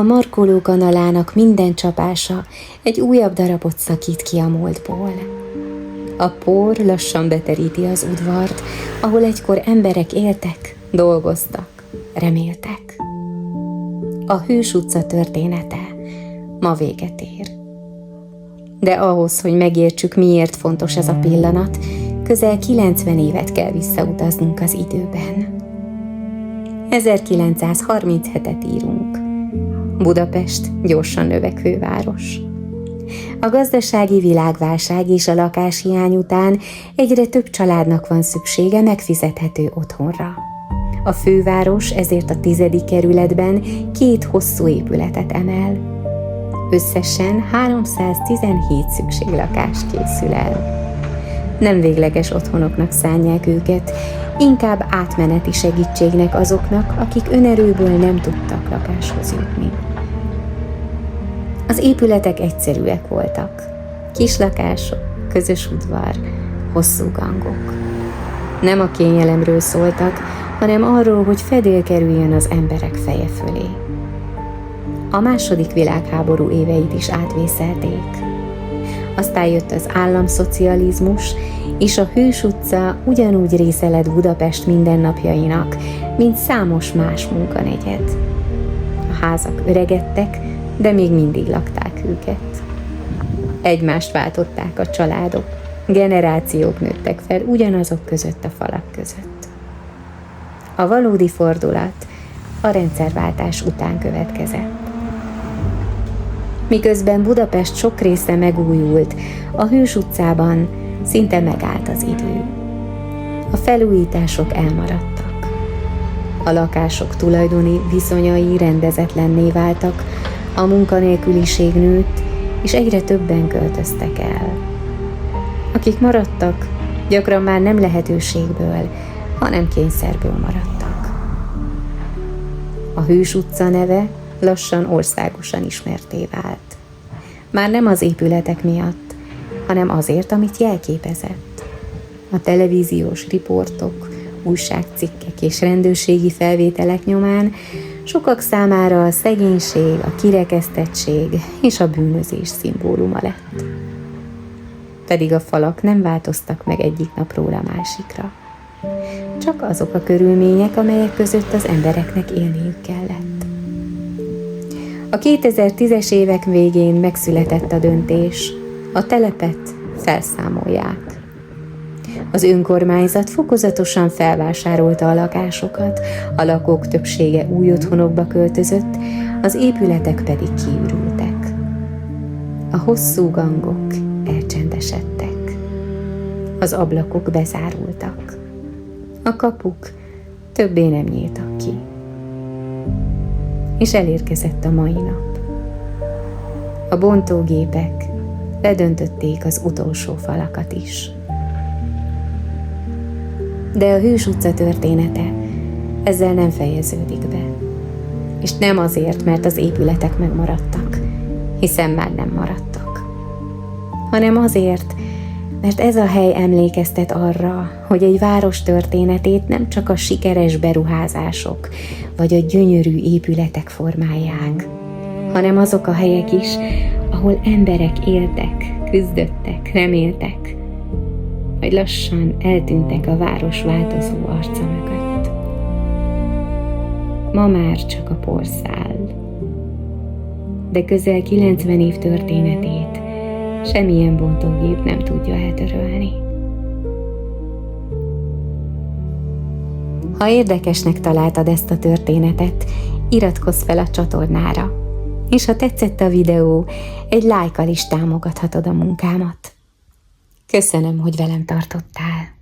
A markoló kanalának minden csapása egy újabb darabot szakít ki a múltból. A por lassan beteríti az udvart, ahol egykor emberek éltek, dolgoztak, reméltek. A Hős utca története ma véget ér. De ahhoz, hogy megértsük, miért fontos ez a pillanat, közel 90 évet kell visszautaznunk az időben. 1937-et írunk. Budapest gyorsan növekvő város. A gazdasági világválság és a lakáshiány után egyre több családnak van szüksége megfizethető otthonra. A főváros ezért a 10. kerületben 2 hosszú épületet emel. Összesen 317 szükséglakást készül el. Nem végleges otthonoknak szánják őket, inkább átmeneti segítségnek azoknak, akik önerőből nem tudtak lakáshoz jutni. Az épületek egyszerűek voltak. Kis lakások, közös udvar, hosszú gangok. Nem a kényelemről szóltak, hanem arról, hogy fedél kerüljön az emberek feje fölé. A II. Világháború éveit is átvészelték. Aztán jött az államszocializmus, és a Hős utca ugyanúgy része lett Budapest mindennapjainak, mint számos más munkanegyed. A házak öregedtek, de még mindig lakták őket. Egymást váltották a családok, generációk nőttek fel ugyanazok között a falak között. A valódi fordulat a rendszerváltás után következett. Miközben Budapest sok része megújult, a Hős utcában szinte megállt az idő. A felújítások elmaradtak. A lakások tulajdoni viszonyai rendezetlenné váltak, a munkanélküliség nőtt, és egyre többen költöztek el. Akik maradtak, gyakran már nem lehetőségből, hanem kényszerből maradtak. A Hős utca neve lassan országosan ismertté vált. Már nem az épületek miatt, hanem azért, amit jelképezett. A televíziós riportok, újságcikkek és rendőrségi felvételek nyomán sokak számára a szegénység, a kirekesztettség és a bűnözés szimbóluma lett. Pedig a falak nem változtak meg egyik napról a másikra. Csak azok a körülmények, amelyek között az embereknek élniük kellett. A 2010-es évek végén megszületett a döntés, a telepet felszámolják. Az önkormányzat fokozatosan felvásárolta a lakásokat, a lakók többsége új otthonokba költözött, az épületek pedig kiürültek. A hosszú gangok elcsendesedtek. Az ablakok bezárultak. A kapuk többé nem nyíltak ki. És elérkezett a mai nap. A bontógépek ledöntötték az utolsó falakat is. De a Hős utca története ezzel nem fejeződik be. És nem azért, mert az épületek megmaradtak, hiszen már nem maradtak, hanem azért, mert ez a hely emlékeztet arra, hogy egy város történetét nem csak a sikeres beruházások vagy a gyönyörű épületek formálják, hanem azok a helyek is, ahol emberek éltek, küzdöttek, reméltek, vagy lassan eltűntek a város változó arca mögött. Ma már csak a por száll, de közel 90 év történetét semmilyen bontógép nem tudja eltörölni. Ha érdekesnek találtad ezt a történetet, iratkozz fel a csatornára, és ha tetszett a videó, egy lájkkal is támogathatod a munkámat. Köszönöm, hogy velem tartottál.